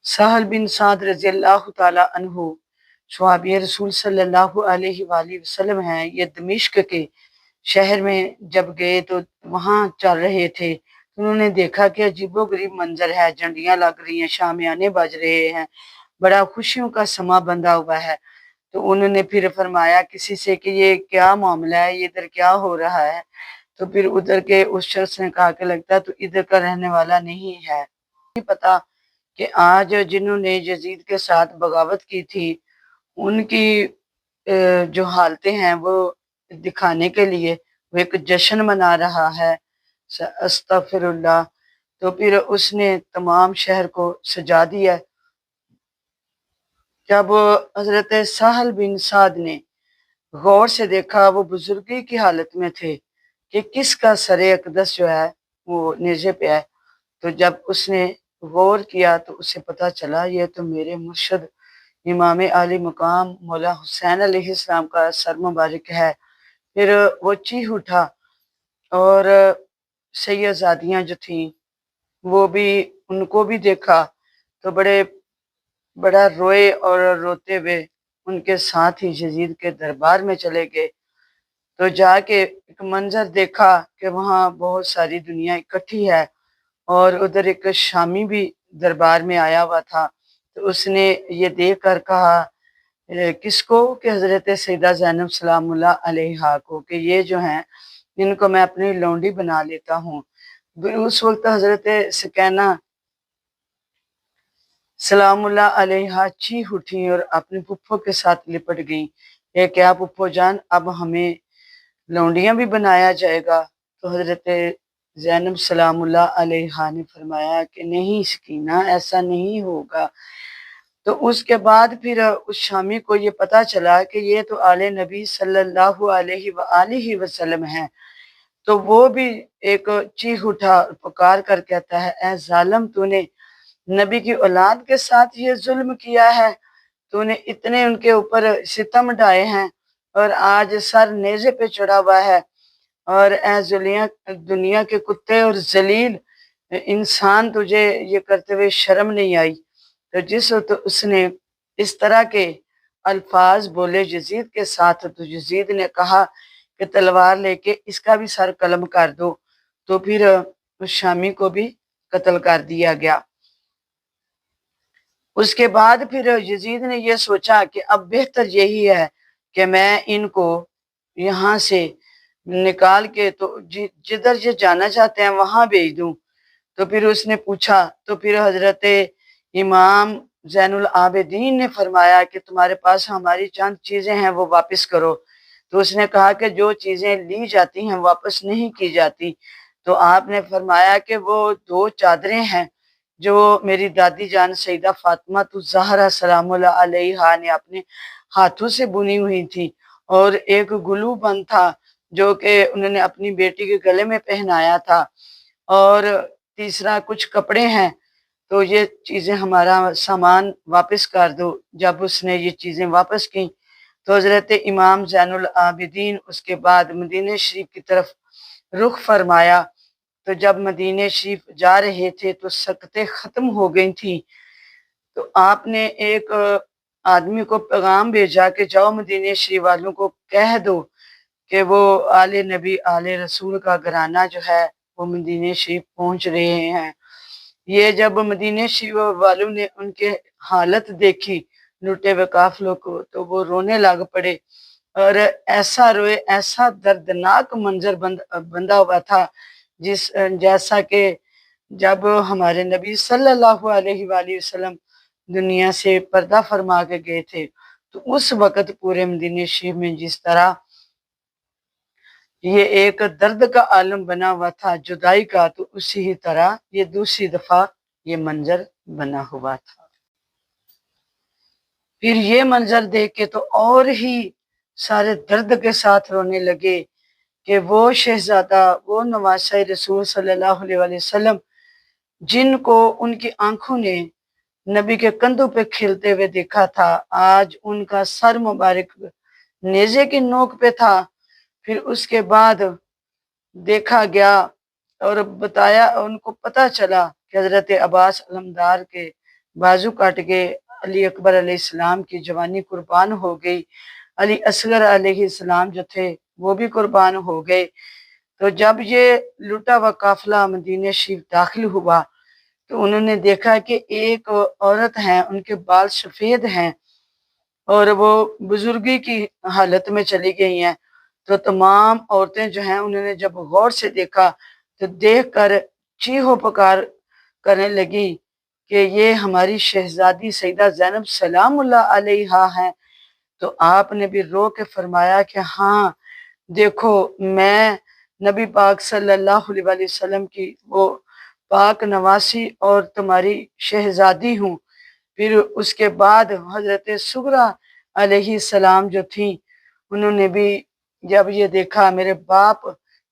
सहल बिन साद रजी अल्लाह ताला अन्हु सहाबी रसूल सल्लल्लाहु अलैहि वसल्लम हैं। ये दमिश्क के शहर में जब गए तो वहां चल रहे थे तो उन्होंने देखा कि अजीबोगरीब मंजर है, झंडियां लग रही हैं, शामियाने बज रहे हैं, बड़ा खुशियों का समा बंधा हुआ है। तो उन्होंने फिर फरमाया किसी से कि ये क्या मामला है, ये इधर क्या हो रहा है। तो फिर उधर के उस शख्स ने कहा कि लगता है तो इधर का रहने वाला नहीं है। नहीं पता कि आज जिन्होंने यजीद के साथ बगावत की थी उनकी जो हालतें हैं वो दिखाने के लिए वो एक जश्न मना रहा है। अस्तगफिरुल्लाह। तो फिर उसने तमाम शहर को सजा दिया। जब हजरत साहल बिन साद ने गौर से देखा, वो बुजुर्गी की हालत में थे कि किसका सरे अकदस जो है वो नेज़े पे है। तो जब उसने गौर किया तो उसे पता चला ये तो मेरे मुर्शद इमाम आली मुकाम मौला हुसैन अलैहिस्सलाम का सर मुबारक है। फिर वो चीख उठा और सैयदादियाँ जो थीं वो भी, उनको भी देखा तो बड़ा रोए और रोते हुए उनके साथ ही यजीद के दरबार में चले गए। तो जाके एक मंजर देखा कि वहाँ बहुत सारी दुनिया इकट्ठी है और उधर एक शामी भी दरबार में आया हुआ था। तो उसने ये देख कर कहा किसको, कि हजरत सैयदा ज़ैनब सलामुल्लाह अलैहा को, कि ये जो हैं इनको मैं अपनी लौंडी बना लेता हूँ। उस वक्त हजरत सकीना सलामुल्लाह अलैहा चीख उठी और अपनी पुप्पो के साथ लिपट गई। ये क्या पुप्पो जान, अब हमें लौंडियां भी बनाया जाएगा? तो हजरत ज़ैनब सलामुल्लाह अलैहा ने फरमाया कि नहीं सकीना, ऐसा नहीं होगा। तो उसके बाद फिर उस शामी को ये पता चला कि ये तो आले नबी सल्लल्लाहु अलैहि वसल्लम हैं। तो वो भी एक चीख उठा, पुकार कर कहता है, ए जालिम, तूने नबी की औलाद के साथ ये जुल्म किया है, तूने इतने उनके ऊपर सितम ढाए हैं और आज सर नेज़े पे चढ़ा हुआ है। और ए जुलिया दुनिया के कुत्ते और जलील इंसान, तुझे ये करते हुए शर्म नहीं आई? तो जिस वक्त उसने इस तरह के अल्फाज बोले यजीद के साथ तो यजीद ने कहा कि तलवार लेके इसका भी सर कलम कर दो। तो फिर उस शामी को भी कत्ल कर दिया गया। उसके बाद फिर यजीद ने यह सोचा कि अब बेहतर यही है कि मैं इनको यहाँ से निकाल के तो जिधर ये जाना चाहते हैं वहां भेज दूं। तो फिर उसने पूछा, तो फिर हजरत इमाम जैनुल आबिदीन ने फरमाया कि तुम्हारे पास हमारी चंद चीजें हैं, वो वापस करो। तो उसने कहा कि जो चीजें ली जाती हैं वापस नहीं की जाती। तो आपने फरमाया कि वो दो चादरें हैं जो मेरी दादी जान सईदा फातिमा तो ज़हरा सलामुल्लाह अलैहा ने अपने हाथों से बुनी हुई थी, और एक गुलू बंद था जो कि उन्होंने अपनी बेटी के गले में पहनाया था, और तीसरा कुछ कपड़े हैं। तो ये चीज़ें हमारा सामान वापस कर दो। जब उसने ये चीज़ें वापस की तो हज़रत इमाम ज़ैनुल आबिदीन उसके बाद मदीने शरीफ की तरफ रुख फरमाया। तो जब मदीने शरीफ जा रहे थे तो सकतें ख़त्म हो गई थी। तो आपने एक आदमी को पैगाम भेजा कि जाओ मदीने शरीफ वालों को कह दो कि वो आले नबी आले रसूल का घराना जो है वो मदीने शरीफ पहुंच रहे हैं। ये जब मदीने शरीफ वालों ने उनके हालत देखी लुटे हुए काफिलों को तो वो रोने लग पड़े, और ऐसा रोए, ऐसा दर्दनाक मंजर बंधा हुआ था जिस जैसा कि जब हमारे नबी सल्लल्लाहु अलैहि वसल्लम दुनिया से पर्दा फरमा के गए थे तो उस वक़्त पूरे मदीने शरीफ में जिस तरह ये एक दर्द का आलम बना हुआ था जुदाई का, तो उसी ही तरह ये दूसरी दफा ये मंजर बना हुआ था। फिर ये मंजर देख के तो और ही सारे दर्द के साथ रोने लगे कि वो शहजादा, वो नवासा रसूल सल्लल्लाहु अलैहि वसल्लम जिनको उनकी आंखों ने नबी के कंधों पे खेलते हुए देखा था, आज उनका सर मुबारक नेज़े की नोक पे था। फिर उसके बाद देखा गया और बताया, उनको पता चला कि हजरत अब्बास अलमदार के बाजू काट के अली अकबर अलैहिस्सलाम की जवानी कुर्बान हो गई। अली असगर अलैहिस्सलाम जो थे वो भी कुर्बान हो गए। तो जब ये लुटा हुआ काफिला मदीने शरीफ दाखिल हुआ तो उन्होंने देखा कि एक औरत है, उनके बाल सफेद हैं और वो बुजुर्गी की हालत में चली गई हैं। तो तमाम औरतें जो हैं उन्होंने जब गौर से देखा तो देख कर चीहो पुकार करने लगी कि ये हमारी शहजादी सईदा ज़ैनब सलामुल्लाह अलैहा हैं। तो आपने भी रो के फरमाया कि हाँ देखो, मैं नबी पाक सल्लल्लाहु अलैहि वसल्लम की वो पाक नवासी और तुम्हारी शहजादी हूँ। फिर उसके बाद हजरत सुगरा अलैहिस्सलाम जो थी उन्होंने भी जब ये देखा मेरे बाप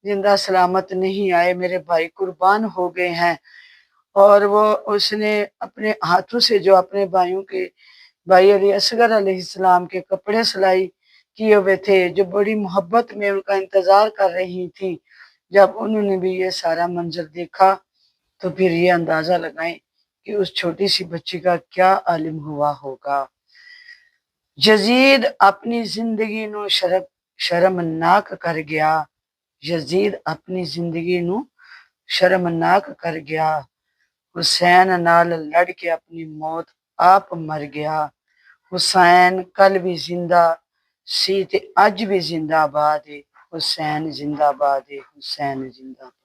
जिंदा सलामत नहीं आए, मेरे भाई कुर्बान हो गए हैं, और वो उसने अपने हाथों से जो अपने भाइयों के भाई अली असगर अलैहिस्सलाम के कपड़े सिलाई किए हुए थे, जो बड़ी मोहब्बत में उनका इंतजार कर रही थी, जब उन्होंने भी ये सारा मंजर देखा तो फिर ये अंदाजा लगाएं कि उस छोटी सी बच्ची का क्या आलिम हुआ होगा। यजीद अपनी जिंदगी नू शर्मनाक कर गया। यजीद अपनी जिंदगी नू शर्मनाक कर गया। हुसैन नाल लड़ के अपनी मौत आप मर गया। हुसैन कल भी जिंदा सी ते अज भी जिंदाबाद है। हुसैन जिंदाबाद है। हुसैन जिंदाबाद।